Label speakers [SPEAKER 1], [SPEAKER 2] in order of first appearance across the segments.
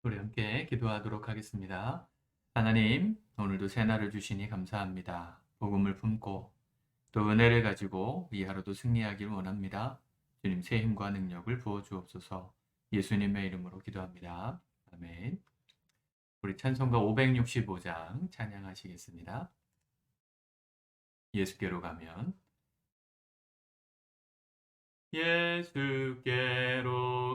[SPEAKER 1] 우리 함께 기도하도록 하겠습니다. 하나님, 오늘도 새날을 주시니 감사합니다. 복음을 품고 또 은혜를 가지고 이 하루도 승리하길 원합니다. 주님 새 힘과 능력을 부어 주옵소서. 예수님의 이름으로 기도합니다. 아멘. 우리 찬송가 565장 찬양하시겠습니다. 예수께로 가면 예수께로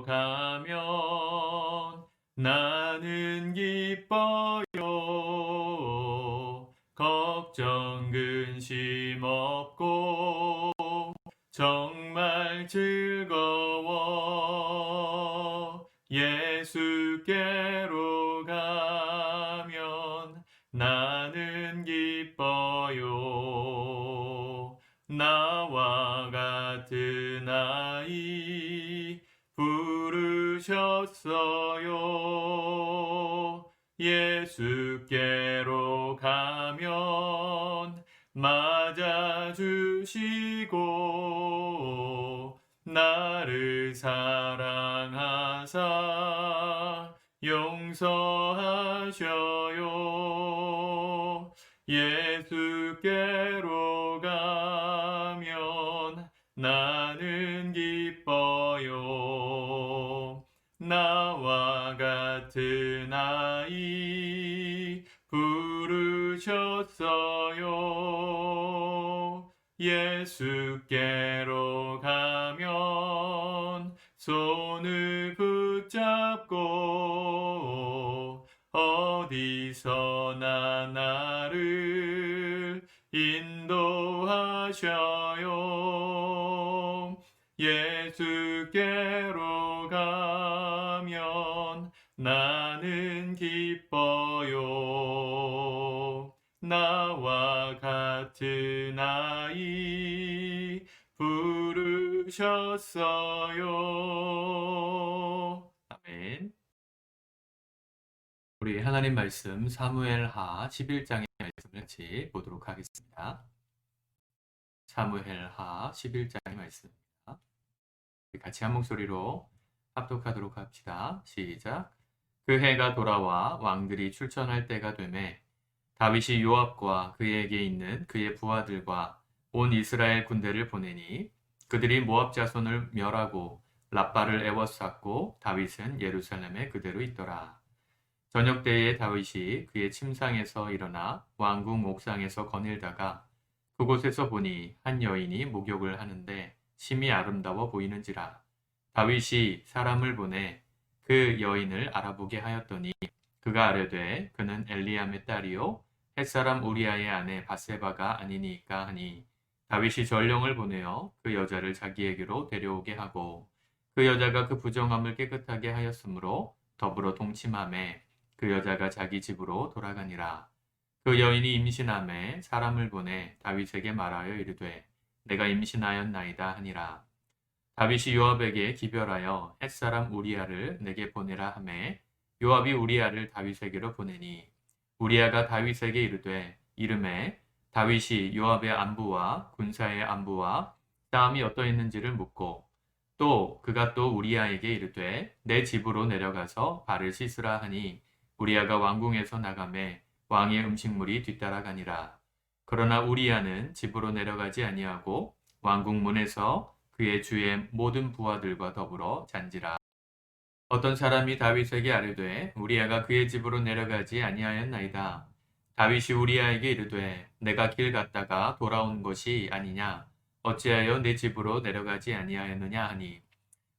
[SPEAKER 1] 가면 나는 기뻐요. 걱정 근심 없고 정말 즐거워. 예수께로 가면 나는 기뻐요. 나와 같은 아이 부르셨어요. 예수께로 가면 맞아주시고 나를 사랑하사 용서하셔요. 예수께로 가면 나는 기뻐요. 나와 같은 아이 부르셨어요. 예수께로 가면 손을 붙잡고 어디서나 나를 인도하셔요. 예수께로 가면 나는 기뻐요. 나와 같은 아이 부르셨어요. 아멘. 우리 하나님 말씀 사무엘하 11장의 말씀을 같이 보도록 하겠습니다. 사무엘하 11장의 말씀입니다. 같이 한 목소리로 합독하도록 합시다. 시작. 그 해가 돌아와 왕들이 출전할 때가 되매 다윗이 요압과 그에게 있는 그의 부하들과 온 이스라엘 군대를 보내니 그들이 모압 자손을 멸하고 랍바를 애워쌌고 다윗은 예루살렘에 그대로 있더라. 저녁 때에 다윗이 그의 침상에서 일어나 왕궁 옥상에서 거닐다가 그곳에서 보니 한 여인이 목욕을 하는데 심히 아름다워 보이는지라. 다윗이 사람을 보내 그 여인을 알아보게 하였더니 그가 아뢰되 그는 엘리암의 딸이요 햇사람 우리아의 아내 바세바가 아니니까 하니 다윗이 전령을 보내어 그 여자를 자기에게로 데려오게 하고 그 여자가 그 부정함을 깨끗하게 하였으므로 더불어 동침하매 그 여자가 자기 집으로 돌아가니라. 그 여인이 임신함에 사람을 보내 다윗에게 말하여 이르되 내가 임신하였나이다 하니라. 다윗이 요압에게 기별하여 햇사람 우리아를 내게 보내라 하매 요압이 우리아를 다윗에게로 보내니 우리아가 다윗에게 이르되 이름에 다윗이 요압의 안부와 군사의 안부와 싸움이 어떠했는지를 묻고 또 그가 또 우리아에게 이르되 내 집으로 내려가서 발을 씻으라 하니 우리아가 왕궁에서 나가매 왕의 음식물이 뒤따라가니라. 그러나 우리아는 집으로 내려가지 아니하고 왕궁 문에서 그의 주의 모든 부하들과 더불어 잔지라. 어떤 사람이 다윗에게 아뢰되 우리아가 그의 집으로 내려가지 아니하였나이다. 다윗이 우리아에게 이르되 내가 길 갔다가 돌아온 것이 아니냐 어찌하여 내 집으로 내려가지 아니하였느냐 하니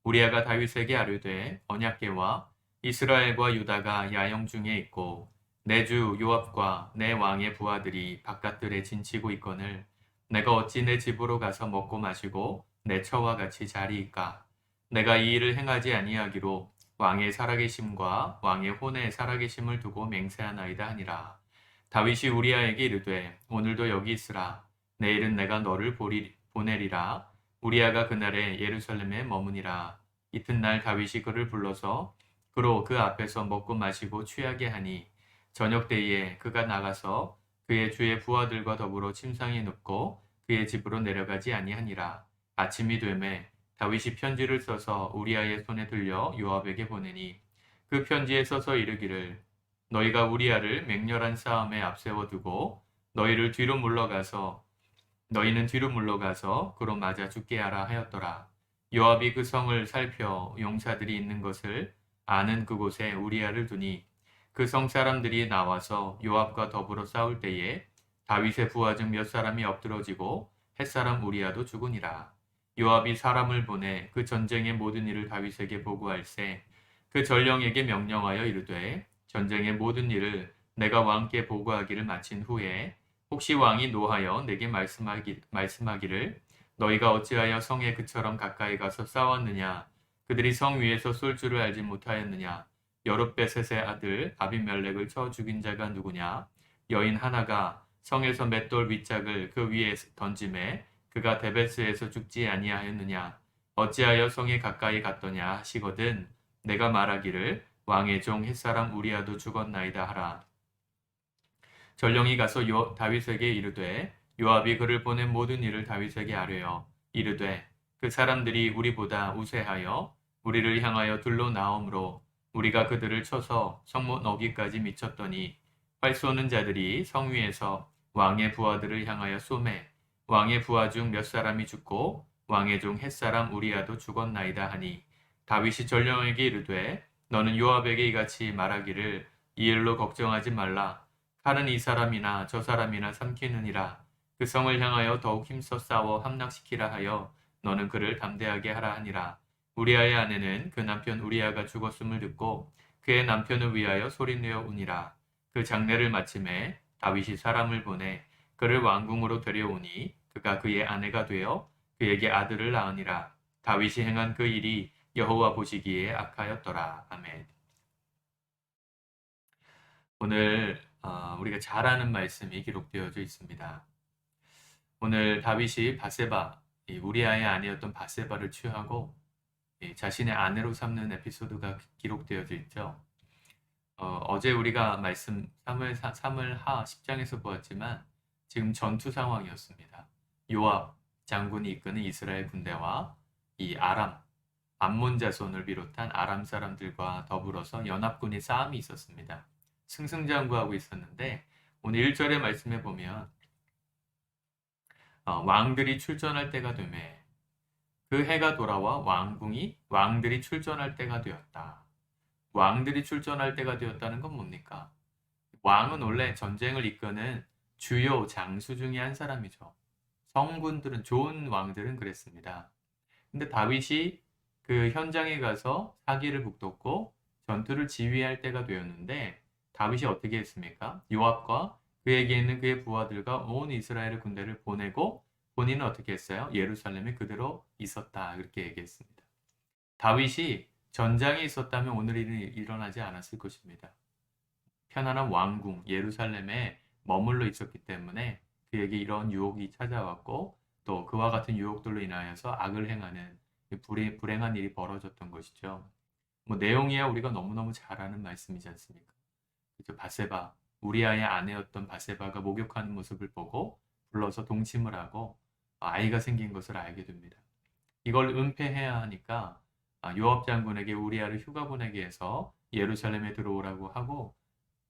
[SPEAKER 1] 우리아가 다윗에게 아뢰되 언약궤와 이스라엘과 유다가 야영 중에 있고 내 주 요압과 내 왕의 부하들이 바깥들에 진치고 있거늘 내가 어찌 내 집으로 가서 먹고 마시고 내 처와 같이 자리이까. 내가 이 일을 행하지 아니하기로 왕의 살아계심과 왕의 혼의 살아계심을 두고 맹세하나이다 하니라. 다윗이 우리아에게 이르되 오늘도 여기 있으라. 내일은 내가 너를 보내리라. 우리아가 그날에 예루살렘에 머무니라. 이튿날 다윗이 그를 불러서 그로 그 앞에서 먹고 마시고 취하게 하니 저녁 때에 그가 나가서 그의 주의 부하들과 더불어 침상에 눕고 그의 집으로 내려가지 아니하니라. 아침이 되매 다윗이 편지를 써서 우리아의 손에 들려 요압에게 보내니 그 편지에 써서 이르기를 너희가 우리아를 맹렬한 싸움에 앞세워 두고 너희는 뒤로 물러가서 그로 맞아 죽게 하라 하였더라. 요압이 그 성을 살펴 용사들이 있는 것을 아는 그곳에 우리아를 두니 그 성 사람들이 나와서 요압과 더불어 싸울 때에 다윗의 부하 중 몇 사람이 엎드러지고 햇사람 우리아도 죽으니라. 요압이 사람을 보내 그 전쟁의 모든 일을 다윗에게 보고할세 그 전령에게 명령하여 이르되 전쟁의 모든 일을 내가 왕께 보고하기를 마친 후에 혹시 왕이 노하여 내게 말씀하기를 너희가 어찌하여 성에 그처럼 가까이 가서 싸웠느냐 그들이 성 위에서 쏠 줄을 알지 못하였느냐 여룻베셋의 아들 아비멜렉을 쳐 죽인 자가 누구냐 여인 하나가 성에서 맷돌 윗짝을 그 위에 던짐에 그가 데베스에서 죽지 아니하였느냐 어찌하여 성에 가까이 갔더냐 하시거든 내가 말하기를 왕의 종 햇사람 우리아도 죽었나이다 하라. 전령이 가서 다윗에게 이르되 요압이 그를 보낸 모든 일을 다윗에게 아뢰어 이르되 그 사람들이 우리보다 우세하여 우리를 향하여 둘러 나오므로 우리가 그들을 쳐서 성문 어귀까지 미쳤더니 활 쏘는 자들이 성 위에서 왕의 부하들을 향하여 쏘매 왕의 부하 중 몇 사람이 죽고 왕의 종 햇사람 우리아도 죽었나이다 하니 다윗이 전령에게 이르되 너는 요압에게 이같이 말하기를 이 일로 걱정하지 말라 칼은 이 사람이나 저 사람이나 삼키느니라 그 성을 향하여 더욱 힘써 싸워 함락시키라 하여 너는 그를 담대하게 하라 하니라. 우리아의 아내는 그 남편 우리아가 죽었음을 듣고 그의 남편을 위하여 소리내어 우니라. 그 장례를 마침에 다윗이 사람을 보내 그를 왕궁으로 데려오니 그가 그의 아내가 되어 그에게 아들을 낳으니라. 다윗이 행한 그 일이 여호와 보시기에 악하였더라. 아멘. 오늘 우리가 잘 아는 말씀이 기록되어져 있습니다. 오늘 다윗이 우리아의 아내였던 바세바를 취하고 자신의 아내로 삼는 에피소드가 기록되어져 있죠. 어제 우리가 말씀 사무엘하 10장에서 보았지만 지금 전투 상황이었습니다. 요압 장군이 이끄는 이스라엘 군대와 이 암몬 자손을 비롯한 아람 사람들과 더불어서 연합군의 싸움이 있었습니다. 승승장구하고 있었는데 오늘 1절의 말씀에 보면 왕들이 출전할 때가 되매 그 해가 돌아와 왕들이 출전할 때가 되었다. 왕들이 출전할 때가 되었다는 건 뭡니까? 왕은 원래 전쟁을 이끄는 주요 장수 중에 한 사람이죠. 좋은 왕들은 그랬습니다. 근데 다윗이 그 현장에 가서 사기를 북돋고 전투를 지휘할 때가 되었는데 다윗이 어떻게 했습니까? 요압과 그에게 있는 그의 부하들과 온 이스라엘 군대를 보내고 본인은 어떻게 했어요? 예루살렘에 그대로 있었다. 이렇게 얘기했습니다. 다윗이 전장에 있었다면 오늘 일은 일어나지 않았을 것입니다. 편안한 왕궁 예루살렘에 머물러 있었기 때문에 그에게 이런 유혹이 찾아왔고 또 그와 같은 유혹들로 인하여서 악을 행하는 불행한 일이 벌어졌던 것이죠. 내용이야 우리가 너무너무 잘 아는 말씀이지 않습니까? 그죠? 우리아의 아내였던 바세바가 목욕하는 모습을 보고 불러서 동침을 하고 아이가 생긴 것을 알게 됩니다. 이걸 은폐해야 하니까 요압 장군에게 우리아를 휴가 보내게 해서 예루살렘에 들어오라고 하고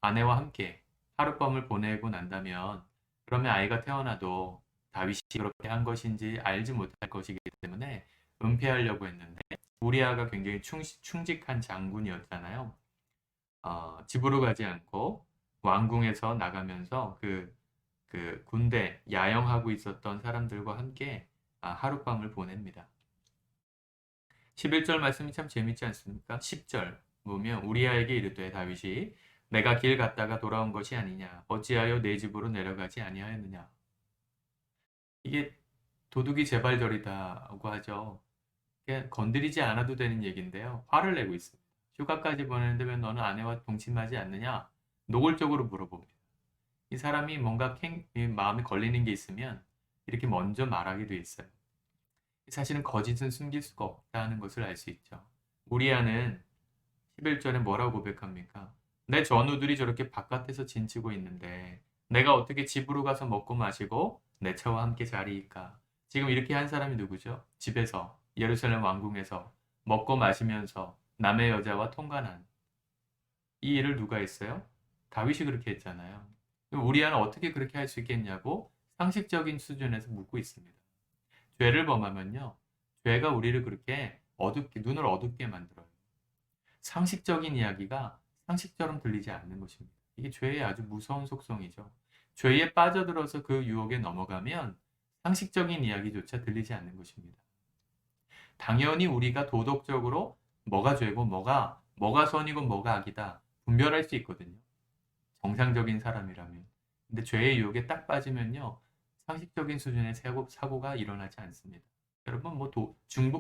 [SPEAKER 1] 아내와 함께 하룻밤을 보내고 난다면 그러면 아이가 태어나도 다윗이 그렇게 한 것인지 알지 못할 것이기 때문에 은폐하려고 했는데 우리아가 굉장히 충직한 장군이었잖아요. 집으로 가지 않고 왕궁에서 나가면서 그 군대 야영하고 있었던 사람들과 함께 하룻밤을 보냅니다. 11절 말씀이 참 재밌지 않습니까? 10절 보면 우리아에게 이르되 다윗이 내가 길 갔다가 돌아온 것이 아니냐 어찌하여 내 집으로 내려가지 아니하였느냐. 이게 도둑이 제발저리다고 하죠. 건드리지 않아도 되는 얘기인데요. 화를 내고 있습니다. 휴가까지 보내는데 왜 너는 아내와 동침하지 않느냐? 노골적으로 물어봅니다. 이 사람이 뭔가 마음에 걸리는 게 있으면 이렇게 먼저 말하게 돼 있어요. 사실은 거짓은 숨길 수가 없다는 것을 알 수 있죠. 우리아는 11절에 뭐라고 고백합니까? 내 전우들이 저렇게 바깥에서 진치고 있는데 내가 어떻게 집으로 가서 먹고 마시고 내 차와 함께 자리일까? 지금 이렇게 한 사람이 누구죠? 집에서 예루살렘 왕궁에서 먹고 마시면서 남의 여자와 통관한 이 일을 누가 했어요? 다윗이 그렇게 했잖아요. 우리아는 어떻게 그렇게 할 수 있겠냐고 상식적인 수준에서 묻고 있습니다. 죄를 범하면요. 죄가 우리를 그렇게 어둡게, 눈을 어둡게 만들어요. 상식적인 이야기가 상식처럼 들리지 않는 것입니다. 이게 죄의 아주 무서운 속성이죠. 죄에 빠져들어서 그 유혹에 넘어가면 상식적인 이야기조차 들리지 않는 것입니다. 당연히 우리가 도덕적으로 뭐가 죄고 뭐가 선이고 뭐가 악이다 분별할 수 있거든요. 정상적인 사람이라면. 근데 죄의 유혹에 딱 빠지면요. 상식적인 수준의 사고가 일어나지 않습니다. 여러분 뭐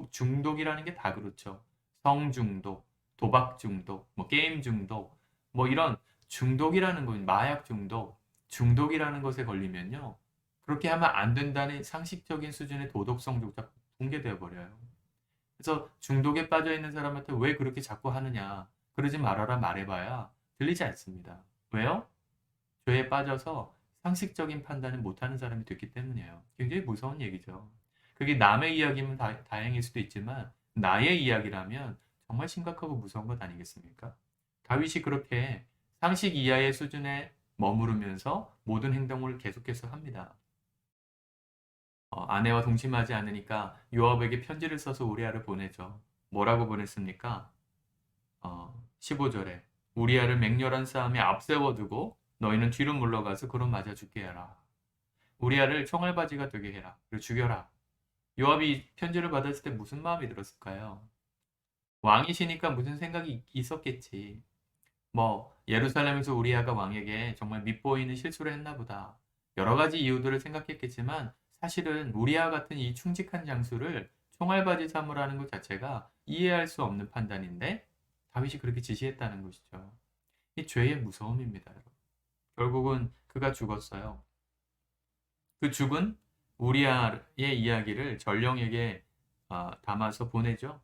[SPEAKER 1] 중독이라는 게 다 그렇죠. 성중독, 도박 중독, 뭐 게임 중독, 뭐 이런 중독이라는 건 마약 중독이라는 것에 걸리면요. 그렇게 하면 안 된다는 상식적인 수준의 도덕성조차 붕괴되어 버려요. 그래서 중독에 빠져 있는 사람한테 왜 그렇게 자꾸 하느냐, 그러지 말아라 말해봐야 들리지 않습니다. 왜요? 죄에 빠져서 상식적인 판단을 못하는 사람이 됐기 때문이에요. 굉장히 무서운 얘기죠. 그게 남의 이야기면 다행일 수도 있지만 나의 이야기라면 정말 심각하고 무서운 것 아니겠습니까? 다윗이 그렇게 상식 이하의 수준에 머무르면서 모든 행동을 계속해서 합니다. 아내와 동침하지 않으니까 요압에게 편지를 써서 우리아를 보내죠. 뭐라고 보냈습니까? 15절에 우리아를 맹렬한 싸움에 앞세워두고 너희는 뒤로 물러가서 그로 맞아 죽게 해라. 우리아를 총알바지가 되게 해라. 그리고 죽여라. 요압이 편지를 받았을 때 무슨 마음이 들었을까요? 왕이시니까 무슨 생각이 있었겠지. 뭐 예루살렘에서 우리아가 왕에게 정말 밉보이는 실수를 했나 보다. 여러 가지 이유들을 생각했겠지만 사실은 우리아 같은 이 충직한 장수를 총알바지 삼으라는 것 자체가 이해할 수 없는 판단인데 다윗이 그렇게 지시했다는 것이죠. 이 죄의 무서움입니다. 여러분. 결국은 그가 죽었어요. 그 죽은 우리아의 이야기를 전령에게 담아서 보내죠.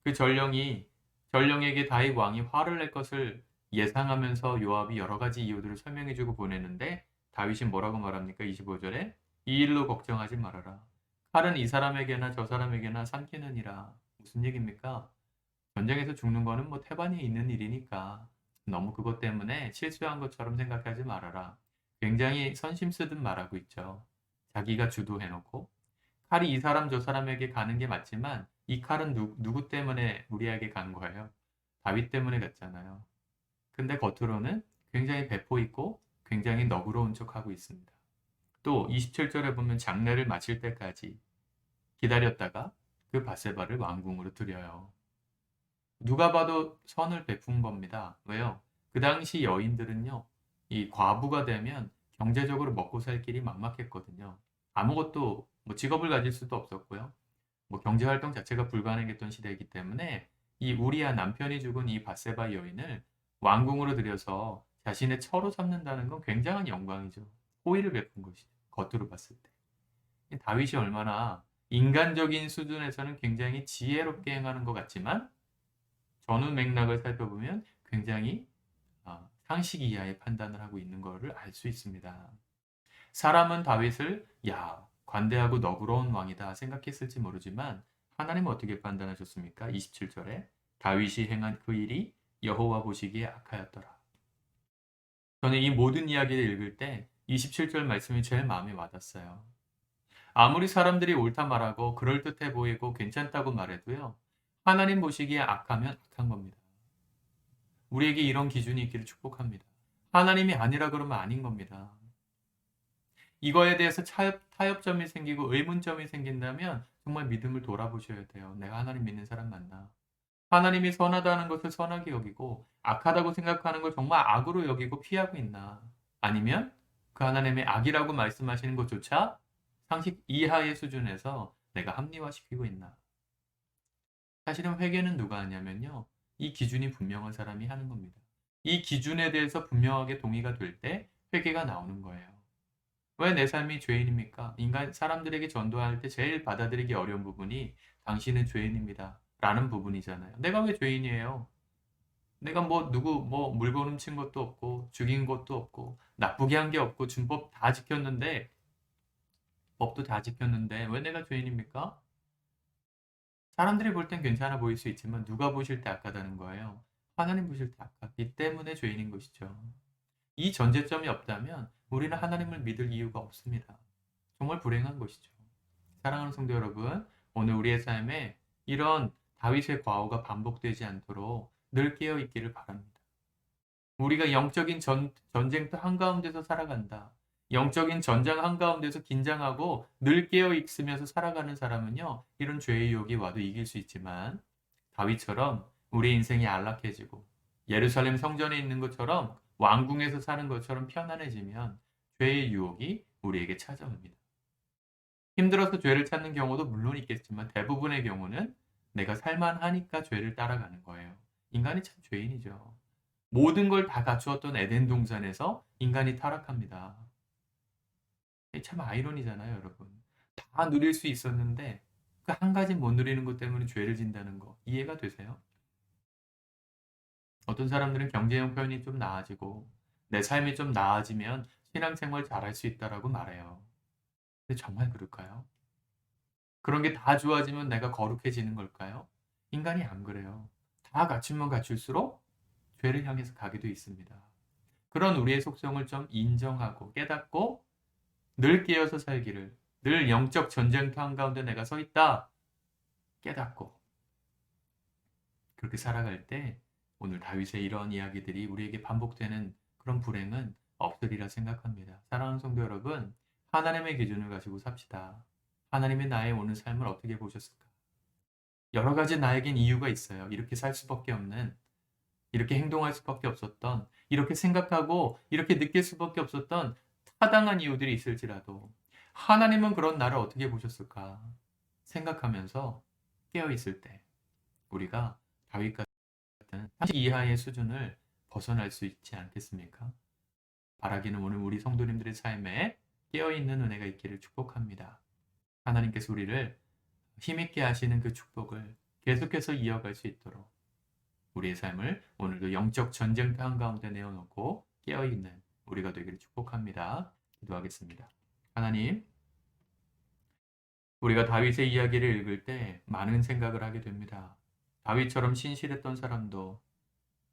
[SPEAKER 1] 그 전령에게 다윗 왕이 화를 낼 것을 예상하면서 요압이 여러 가지 이유들을 설명해주고 보내는데 다윗이 뭐라고 말합니까? 25절에 이 일로 걱정하지 말아라. 칼은 이 사람에게나 저 사람에게나 삼키느니라. 무슨 얘기입니까? 전쟁에서 죽는 거는 뭐 태반이 있는 일이니까 너무 그것 때문에 실수한 것처럼 생각하지 말아라. 굉장히 선심 쓰듯 말하고 있죠. 자기가 주도해놓고 칼이 이 사람 저 사람에게 가는 게 맞지만 이 칼은 누구 때문에 우리에게 간 거예요? 다윗 때문에 갔잖아요. 근데 겉으로는 굉장히 배포 있고 굉장히 너그러운 척하고 있습니다. 또 27절에 보면 장례를 마칠 때까지 기다렸다가 그 바세바를 왕궁으로 들여요. 누가 봐도 선을 베푼 겁니다. 왜요? 그 당시 여인들은요, 이 과부가 되면 경제적으로 먹고 살 길이 막막했거든요. 아무것도 뭐 직업을 가질 수도 없었고요. 뭐 경제 활동 자체가 불가능했던 시대이기 때문에 이 우리아 남편이 죽은 이 바세바 여인을 왕궁으로 들여서 자신의 처로 삼는다는 건 굉장한 영광이죠. 호의를 베푼 것이죠. 겉으로 봤을 때. 다윗이 얼마나 인간적인 수준에서는 굉장히 지혜롭게 행하는 것 같지만 전후 맥락을 살펴보면 굉장히 상식 이하의 판단을 하고 있는 것을 알 수 있습니다. 사람은 다윗을 관대하고 너그러운 왕이다 생각했을지 모르지만 하나님은 어떻게 판단하셨습니까? 27절에 다윗이 행한 그 일이 여호와 보시기에 악하였더라. 저는 이 모든 이야기를 읽을 때 27절 말씀이 제일 마음에 와닿았어요. 아무리 사람들이 옳다 말하고 그럴듯해 보이고 괜찮다고 말해도요. 하나님 보시기에 악하면 악한 겁니다. 우리에게 이런 기준이 있기를 축복합니다. 하나님이 아니라 그러면 아닌 겁니다. 이거에 대해서 타협점이 생기고 의문점이 생긴다면 정말 믿음을 돌아보셔야 돼요. 내가 하나님 믿는 사람 맞나? 하나님이 선하다는 것을 선하게 여기고 악하다고 생각하는 걸 정말 악으로 여기고 피하고 있나? 아니면 그 하나님의 악이라고 말씀하시는 것조차 상식 이하의 수준에서 내가 합리화시키고 있나? 사실은 회개는 누가 하냐면요. 이 기준이 분명한 사람이 하는 겁니다. 이 기준에 대해서 분명하게 동의가 될 때 회개가 나오는 거예요. 왜 내 삶이 죄인입니까? 사람들에게 전도할 때 제일 받아들이기 어려운 부분이 당신은 죄인입니다. 라는 부분이잖아요. 내가 왜 죄인이에요? 내가 누구 물건 훔친 것도 없고, 죽인 것도 없고, 나쁘게 한 게 없고, 준법 다 지켰는데, 법도 다 지켰는데, 왜 내가 죄인입니까? 사람들이 볼 땐 괜찮아 보일 수 있지만, 누가 보실 때 악하다는 거예요. 하나님 보실 때 아깝기 때문에 죄인인 것이죠. 이 전제점이 없다면 우리는 하나님을 믿을 이유가 없습니다. 정말 불행한 것이죠. 사랑하는 성도 여러분, 오늘 우리의 삶에 이런 다윗의 과오가 반복되지 않도록 늘 깨어 있기를 바랍니다. 우리가 영적인 전쟁터 한가운데서 살아간다. 영적인 전장 한가운데서 긴장하고 늘 깨어 있으면서 살아가는 사람은요, 이런 죄의 유혹이 와도 이길 수 있지만 다윗처럼 우리 인생이 안락해지고 예루살렘 성전에 있는 것처럼 왕궁에서 사는 것처럼 편안해지면 죄의 유혹이 우리에게 찾아옵니다. 힘들어서 죄를 찾는 경우도 물론 있겠지만 대부분의 경우는 내가 살만하니까 죄를 따라가는 거예요. 인간이 참 죄인이죠. 모든 걸 다 갖추었던 에덴 동산에서 인간이 타락합니다. 참 아이러니잖아요, 여러분. 다 누릴 수 있었는데 그 한 가지 못 누리는 것 때문에 죄를 진다는 거 이해가 되세요? 어떤 사람들은 경제 형편이 좀 나아지고 내 삶이 좀 나아지면 신앙생활 잘할 수 있다라고 말해요. 근데 정말 그럴까요? 그런 게 다 좋아지면 내가 거룩해지는 걸까요? 인간이 안 그래요. 다 갖추면 갖출수록 죄를 향해서 가게 돼 있습니다. 그런 우리의 속성을 좀 인정하고 깨닫고 늘 깨어서 살기를, 늘 영적 전쟁터 한가운데 내가 서 있다 깨닫고 그렇게 살아갈 때 오늘 다윗의 이런 이야기들이 우리에게 반복되는 그런 불행은 없으리라 생각합니다. 사랑하는 성도 여러분, 하나님의 기준을 가지고 삽시다. 하나님의 나의 오늘 삶을 어떻게 보셨을까? 여러 가지 나에겐 이유가 있어요. 이렇게 살 수밖에 없는, 이렇게 행동할 수밖에 없었던, 이렇게 생각하고 이렇게 느낄 수밖에 없었던 타당한 이유들이 있을지라도 하나님은 그런 나를 어떻게 보셨을까 생각하면서 깨어있을 때 우리가 다윗 같은 상식 이하의 수준을 벗어날 수 있지 않겠습니까? 바라기는 오늘 우리 성도님들의 삶에 깨어있는 은혜가 있기를 축복합니다. 하나님께서 우리를 힘있게 하시는 그 축복을 계속해서 이어갈 수 있도록 우리의 삶을 오늘도 영적 전쟁터 한가운데 내어놓고 깨어있는 우리가 되기를 축복합니다. 기도하겠습니다. 하나님, 우리가 다윗의 이야기를 읽을 때 많은 생각을 하게 됩니다. 다윗처럼 신실했던 사람도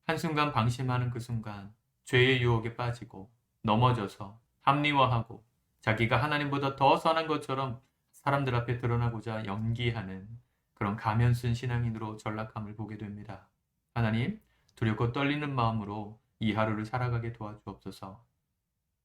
[SPEAKER 1] 한순간 방심하는 그 순간 죄의 유혹에 빠지고 넘어져서 합리화하고 자기가 하나님보다 더 선한 것처럼 사람들 앞에 드러나고자 연기하는 그런 가면 쓴 신앙인으로 전락함을 보게 됩니다. 하나님, 두렵고 떨리는 마음으로 이 하루를 살아가게 도와주옵소서.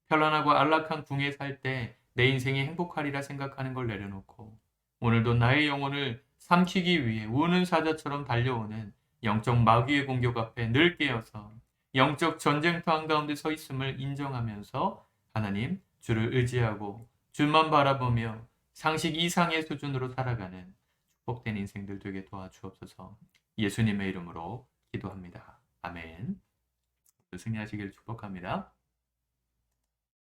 [SPEAKER 1] 편안하고 안락한 궁에 살 때 내 인생이 행복하리라 생각하는 걸 내려놓고 오늘도 나의 영혼을 삼키기 위해 우는 사자처럼 달려오는 영적 마귀의 공격 앞에 늘 깨어서 영적 전쟁터 한가운데 서 있음을 인정하면서 하나님, 주를 의지하고 주만 바라보며 상식 이상의 수준으로 살아가는 축복된 인생들 되게 도와주옵소서. 예수님의 이름으로 기도합니다. 아멘. 승리하시길 축복합니다.